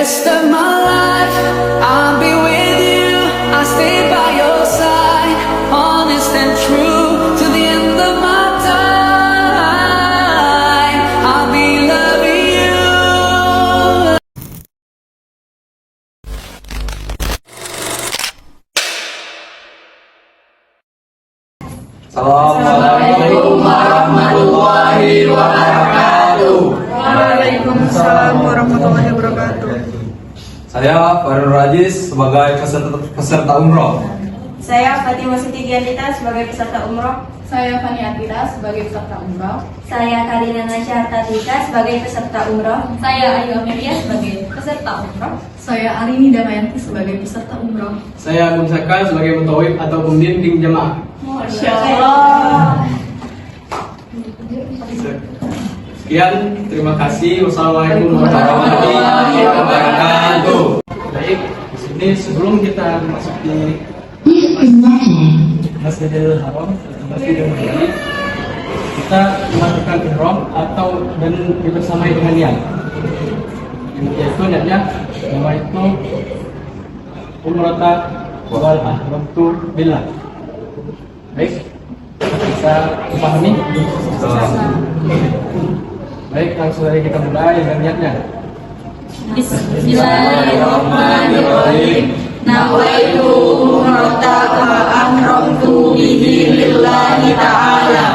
rest of my life, I'll be with you. I'll stay by your side, honest and true to the end of my time. I'll be loving you. Assalamualaikum warahmatullahi wabarakatuh. Waalaikumsalam warahmatullahi wabarakatuh. Saya Farul Rajis sebagai peserta umroh. Saya Fatimah Siti Gianita sebagai peserta umroh. Saya Fani Atila sebagai peserta umroh. Saya Karina Nasya Tatika sebagai peserta umroh. Saya Ayu Amelia sebagai peserta umroh. Saya Arini Damayanti sebagai peserta umroh. Saya Agung Saka sebagai mutawif atau pembimbing jemaah. Masya Allah. Sekian, terima kasih. Wassalamualaikum warahmatullahi wabarakatuh. Baik, di sini sebelum kita masuk di Masjidil Haram, Masjidil Nabawi, kita melakukan ihram atau dan dibersamai dengan niat. Yaitu niatnya yaitu umrata wal ahramtu billah. Baik, bisa dipahami? Baik, langsung saja kita mulai dengan niatnya. Bismillahirrahmanirrahim. Nawaitu umrata wa ahramtu bihi lillahi ta'ala.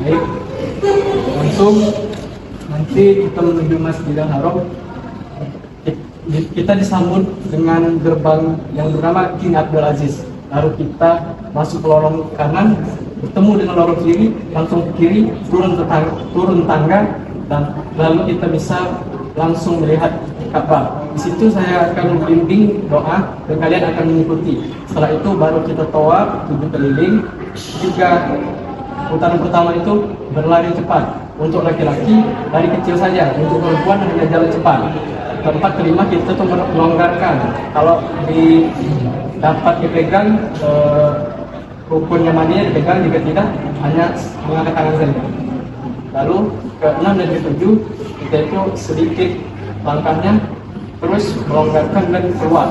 Baik, langsung nanti kita menuju Masjidil Haram. Kita disambut dengan gerbang yang bernama King Abdul Aziz. Lalu kita masuk ke lorong kanan, bertemu dengan lorong kiri, langsung ke kiri, turun tangga, dan lalu kita bisa langsung melihat Ka'bah. Di situ saya akan membimbing doa dan kalian akan mengikuti. Setelah itu baru kita tawaf 7 keliling. 3 putaran pertama itu berlari cepat. Untuk laki-laki lari kecil saja, untuk perempuan hanya jalan cepat. Keempat kelima kita tuh melonggarkan. Kalau dapat dipegang rukunnya mania dipegang, jika tidak hanya mengangkat tangan saja. Lalu ke-6 dan ke-7 kita itu sedikit langkahnya terus melonggarkan dan keluar.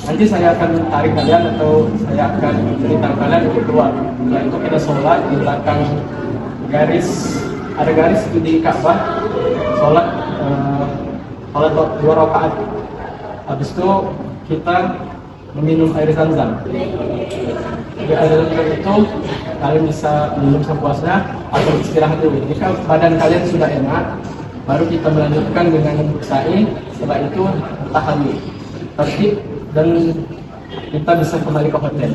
Nanti saya akan tarik kalian atau saya akan cerita kalian untuk keluar. Setelah itu kita sholat di belakang garis, ada garis itu di Ka'bah. Sholat 2 rakaat. Habis itu kita meminum air Zam-Zam. Di air Zam-Zam itu kalian bisa minum sepuasnya atau istirahat dulu. Jika badan kalian sudah enak, baru kita melanjutkan dengan sa'i. Setelah itu tahan tertib dan kita bisa kembali ke hotel.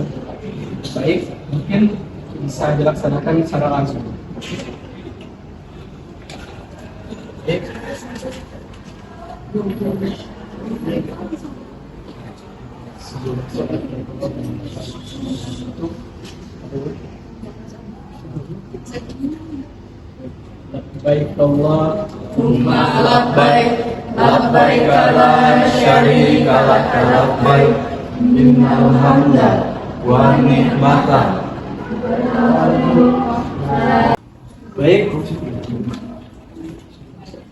Baik, mungkin bisa dilaksanakan secara langsung. Baik. Labbaik Allahumma labbaik, labbaik la syarika lak labbaik, innal hamda wa ni'mata. Baik.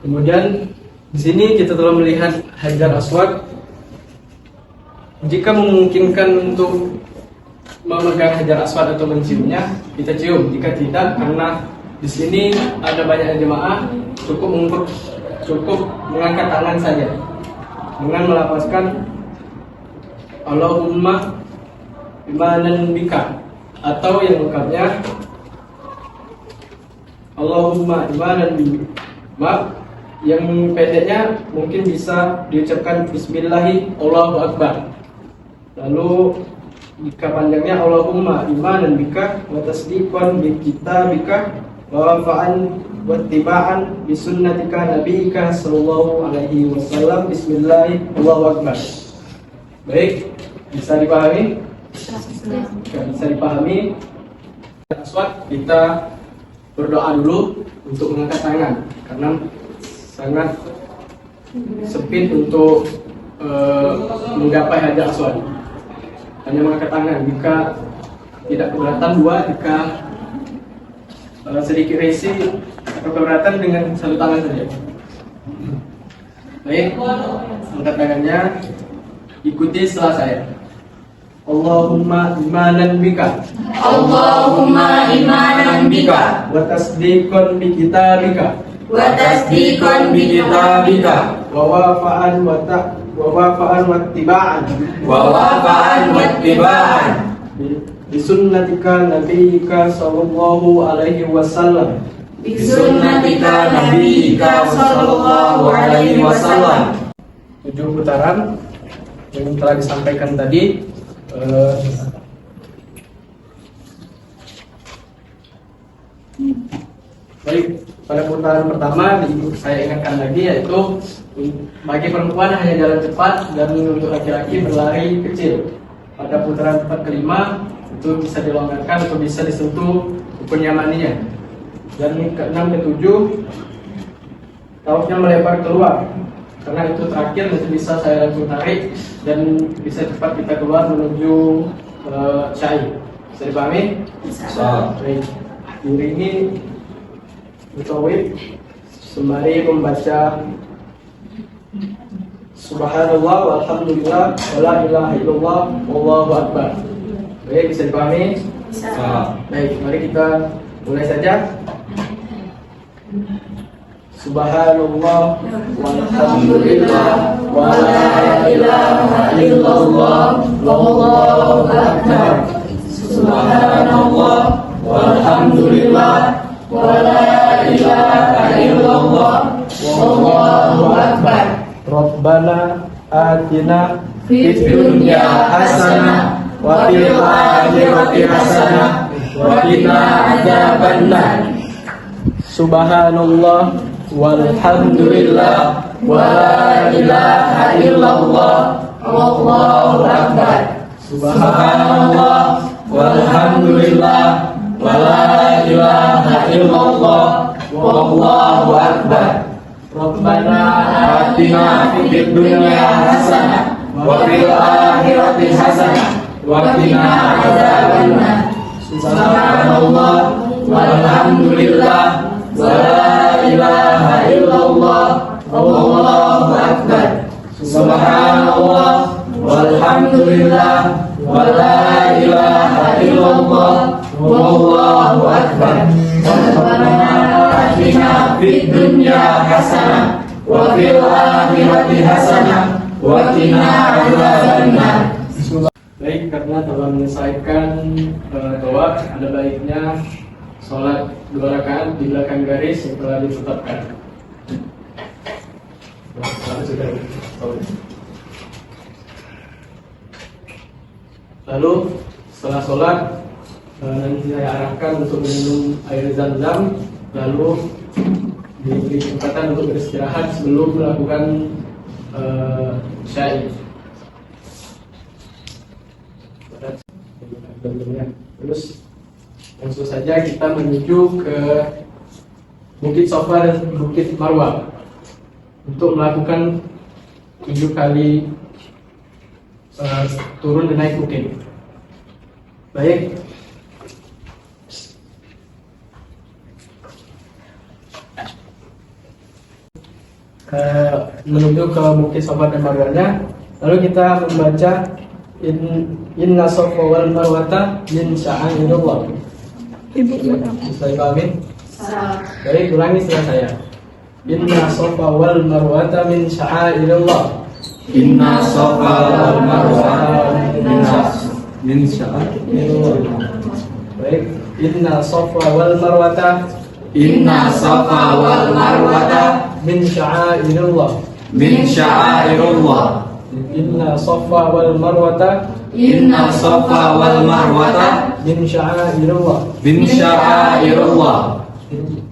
Kemudian di sini kita telah melihat Hajar Aswad. Jika memungkinkan untuk memegang Hajar Aswad atau menciumnya, kita cium. Jika tidak, karena di sini ada banyak jemaah, cukup mengangkat tangan saja dengan melafazkan Allahumma imanan bika, atau yang lengkapnya Allahumma imanan bika. Yang pendeknya mungkin bisa diucapkan Bismillahi Allahu Akbar. Lalu jika panjangnya Allahumma imanan bika wa tasdiqan bi kitabika wa wafa'an wa ittiba'an bi sunnatika nabiyyika sallallahu alaihi wasallam. Bismillahi Allahu Akbar. Baik, bisa dipahami? Bisa dipahami. Aswad, kita berdoa dulu untuk mengangkat tangan karena sangat sempit untuk menggapai Hajar Aswad. Hanya mengangkat tangan. Jika tidak keberatan 2, jika sedikit risih atau keberatan dengan satu tangan saja. Baik. angkat tangannya, ikuti setelah saya. Allahumma imanan bika Allahumma imanan bika wa tasdiqan bi kitabika wa tasdiqan bi kitabika wa wafa'an wa ittiba'an Wa wafa'an wa ittiba'an bi sunnatika nabiyyika sallallahu alaihi wasallam. bi sunnatika nabiyyika sallallahu alaihi wasallam. 7 putaran yang telah disampaikan tadi. Baik, pada putaran pertama saya ingatkan lagi, yaitu bagi perempuan hanya jalan cepat dan untuk laki-laki berlari kecil. Pada putaran 4 ke 5 itu bisa dilonggarkan atau bisa disentuh ukun yamaninya. Dan ke 6 ke 7 tautnya melebar keluar, karena itu terakhir nanti bisa saya langsung tarik dan bisa cepat kita keluar menuju syai. Bisa dipahami? Bisa. Baik. Diri ini mutawib sembari membaca Subhanallah walhamdulillah wala ilaha illallah wallahu akbar. Baik, bisa dipahami? Bisa. Baik, mari kita mulai saja. Subhanallah walhamdulillah wala ilaha illallah wallahu akbar. Subhanallah walhamdulillah Wala ilaha illallah wallahu akbar. Rabbana atina Fid dunya hasanah wa fil akhirati hasanah wa qina adzabannar. Subhanallah walhamdulillah Wala ilaha illallah wallahu akbar. Subhanallah walhamdulillah wala ilaha illallah wallahu akbar. Rabbana Atina fid dunya hasanah wa fil akhirati hasanah wa qina adzabannar. Subhanallah walhamdulillah wala ilaha illallah wallahu akbar. Subhanallah walhamdulillah wala ilaha illallah wallahu akbar. Rabbana atina fid dunya hasanah wa fil akhirati hasanah wa qina adzabannar. Baik, karena telah menyelesaikan doa, ada baiknya sholat 2 rakaat di belakang garis yang telah ditetapkan. Lalu setelah sholat nanti saya arahkan untuk minum air zam-zam, lalu diberi kesempatan untuk beristirahat sebelum melakukan syai. Terus langsung saja kita menuju ke Bukit Safa dan Bukit Marwah untuk melakukan 7 kali turun dan naik bukit. Baik. Menuju ke Bukit Safa dan Marwahnya, lalu kita membaca Inna Safa wal Marwata min sya'airillah. Bisa dipahami? Baik, ulangi setelah saya. Inna Safa wal Marwata min sya'airillah. Inna Safa wal Marwah min sya'airillah. Baik, Inna Safa wal Marwata Inna Safa wal Marwata min sya'airillah. min sya'airillah. Inna Safa wal Marwata Inna Safa wal Marwata min sya'airillah. min sya'airillah.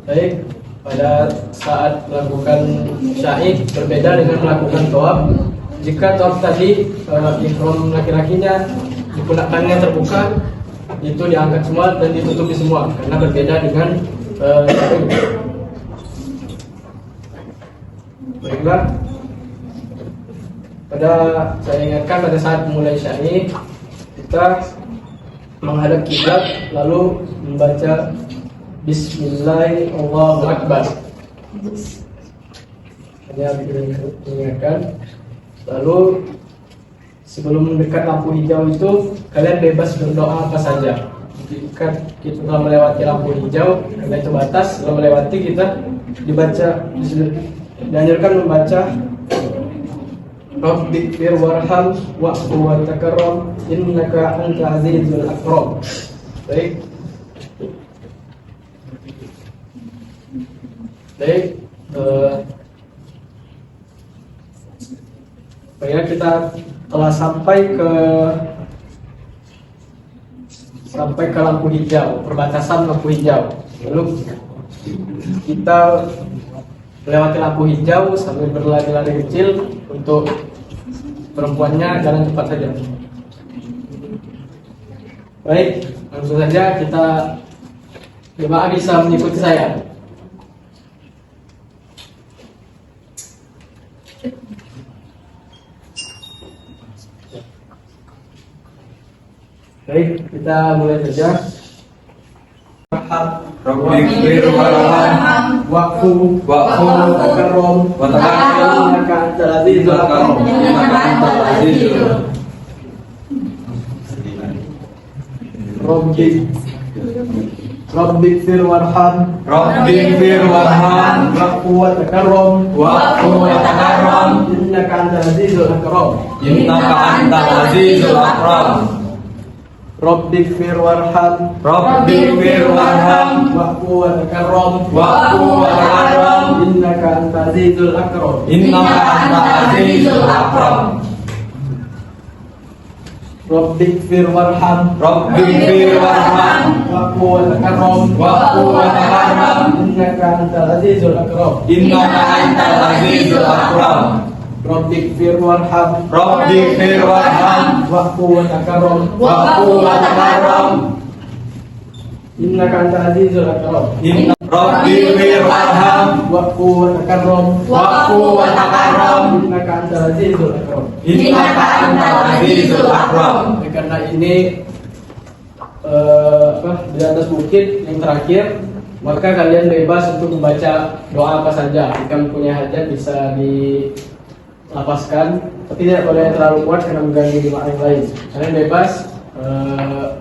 Baik, pada saat melakukan syai berbeda dengan melakukan tawaf. Jika tawaf tadi ihram laki-lakinya tangannya terbuka, itu diangkat semua dan ditutupi semua, karena berbeda dengan syai. Baiklah, saya ingatkan pada saat mulai syai kita menghadap kiblat lalu membaca Bismillah Allahu Akbar. Hanya ingatkan Lalu sebelum mendekat lampu hijau itu kalian bebas berdoa apa saja. Jika kita telah melewati lampu hijau, karena itu batas, setelah melewati kita dianjurkan membaca Rabbighfir warham wa'fu wa takarram innaka anta azizul akram. Baik. Baik, kita telah sampai ke lampu hijau, perbatasan lampu hijau. Lalu kita melewati lampu hijau sambil berlari-lari kecil. Untuk perempuannya jalan cepat saja. Baik, langsung saja kita jemaah bisa mengikuti saya. Baik, kita mulai saja. Rabbighfir warham Wa'fu wa'fu takarram wa takarram innaka antal azizul akram. innaka antal azizul Rabbighfir warham Rabbighfir warham wa'fu wa takarram wa'fu wa takarram innaka antal azizul akram. innaka antal azizul akram. Rabbighfir warham Rabbighfir warham wa'fu wa takarram wa'fu wa takarram innaka antal azizul akram. innaka antal azizul akram. Rabbighfir warham Rabbighfir warham wa'fu wa takarram wa'fu wa takarram innaka antal azizul akram. innaka antal azizul akram. Rabbighfir warham Rabbighfir warham wa'fu wa takarram wa'fu wa takarram innaka antal azizul akram. Rabbighfir warham Wa'fu wa takarram wa'fu wa takarram innaka antal azizul akram. innaka antal azizul akram. Karena ini di atas bukit yang terakhir, maka kalian bebas untuk membaca doa apa saja. Jika mempunyai hajat bisa dilapaskan, tapi tidak boleh terlalu kuat karena mengganggu jemaah yang lain. Kalian bebas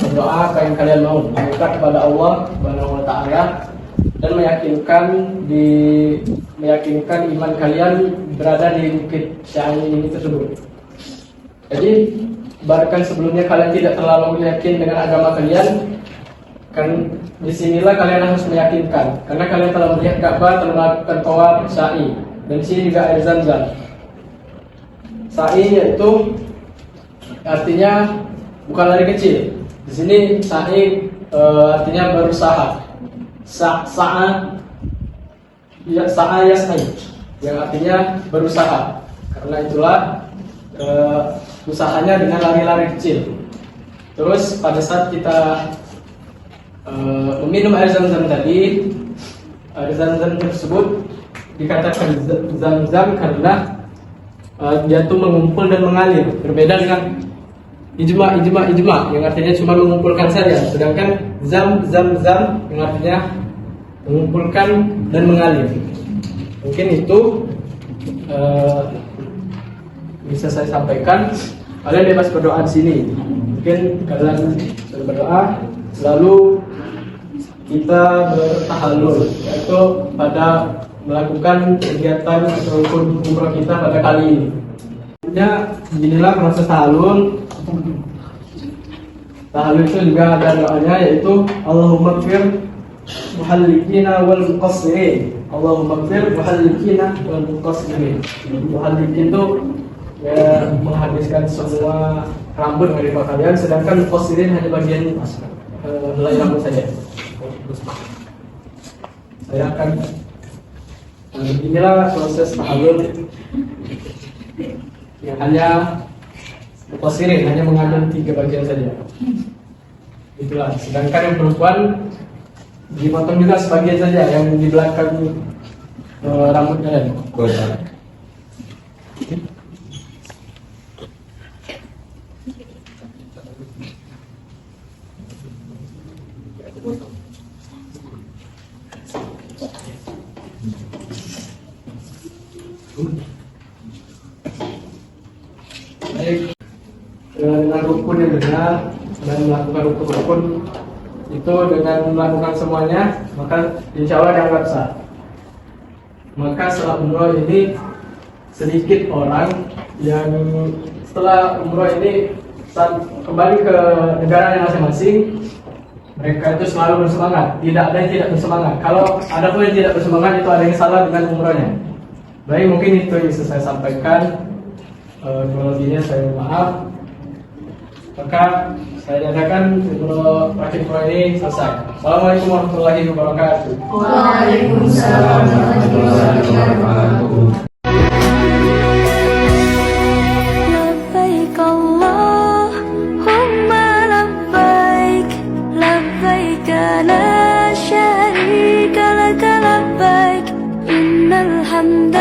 berdoa apa yang kalian mau, mendekat kepada Allah Subhanahu wa taala dan meyakinkan iman kalian berada di bukit Syahid ini tersebut. Jadi bahkan sebelumnya kalian tidak terlalu yakin dengan agama kalian, kan disinilah kalian harus meyakinkan, karena kalian telah melihat Ka'bah, telah melakukan tawaf, sa'i, dan di sini juga air Zam-Zam. Sa'i yaitu artinya bukan lari kecil. Di sini sa'i artinya berusaha. Sa'a yas'i, yang artinya berusaha. Karena itulah usahanya dengan lari-lari kecil. Terus pada saat kita meminum air Zam-Zam tadi, air Zam-Zam tersebut dikatakan Zam-Zam karena dia tuh mengumpul dan mengalir. Berbeda dengan ijma yang artinya cuma mengumpulkan saja. Sedangkan Zam yang artinya mengumpulkan dan mengalir. Mungkin itu bisa saya sampaikan. Kalian bebas berdoa di sini. Mungkin kalian berdoa, lalu kita bertahallul, yaitu pada melakukan kegiatan rukun umrah kita pada kali ini. Inilah proses tahallul. Tahallul itu juga ada doanya, yaitu Allahumma ighfir muhallikina wal muqassirin. Allahumma ighfir muhallikina wal muqassirin. Muhallikin itu ya menghabiskan semua rambut dari kalian, sedangkan muqassirin hanya bagian helai rambut saja. Saya akan inilah proses tahallul yang hanya muqassirin, hanya mengambil 3 bagian saja. Itulah. Sedangkan yang perempuan dipotong juga sebagian saja, yang di belakang rambut kalian. rukun-rukun itu dengan melakukan semuanya, maka insya Allah dianggap sah. Maka setelah umroh ini sedikit orang yang setelah umroh ini saat kembali ke negaranya masing-masing, mereka itu selalu bersemangat. Tidak ada yang tidak bersemangat. Kalau ada pun yang tidak bersemangat, itu ada yang salah dengan umrohnya. Baik, mungkin itu yang bisa saya sampaikan. Kalau lebihnya saya mohon maaf. Maka saya nyatakan umroh praktik umroh ini selesai. Assalamualaikum warahmatullahi wabarakatuh. Waalaikumsalam warahmatullahi wabarakatuh. لبيك اللهم لبيك لبيك لا شريك لك لبيك إن الحمد